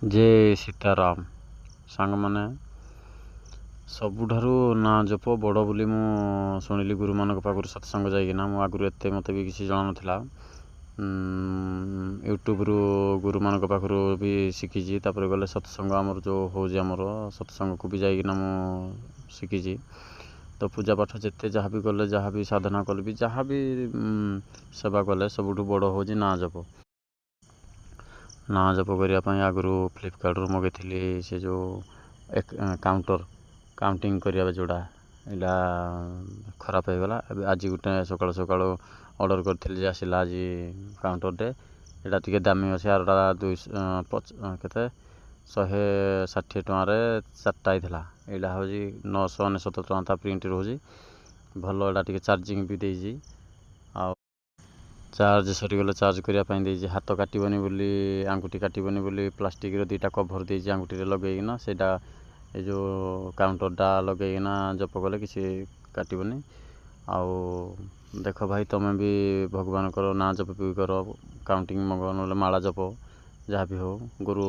जय सीताराम सांग मैंने सबुठारु ना जप बड़ बोली मु शुणिली गुरु मान पाखर सत्संग जाइना मु आगु एत मत भी किसी जान ना यूट्यूब रु गुरु मान पाखर भी शिखी गले सत्संग आमर जो हो सत्संग को भी जाइना मु शिखी तो पूजा पाठ जिते जहाँ भी गले जहाँ भी साधना कले भी जहाँ भी सेवा कले सबुठ बड़ हो ना जप ना जप करने आगु फ्लिपकार्ट रू मगेली से जो काउंटर काउंटिंग करिया जोड़ा इला खराब हो गला। आज गोटे सकाल सकाल ऑर्डर करी आसला आज काउंटर डे यहाँ टी दामी अच्छे आरटा 160 टकर 4टा यहाँ हूँ 999 टका प्रिंट रोज भल यहाँ चार्जिंग भी देजी आ चार्ज सरीगले चार्ज करने हाथ काटबनी बोली आंगुठी काटबनी बोली प्लास्टिक दीटा कभर देजी आंगुठी लगेना से जो काउंटरटा लगेना जप कले किसी काटबनी आउ देख भाई तुम्हें भी भगवान कर ना जप भी कर काउंटिंग मग ना माला जप जहाँ भी हो गुरु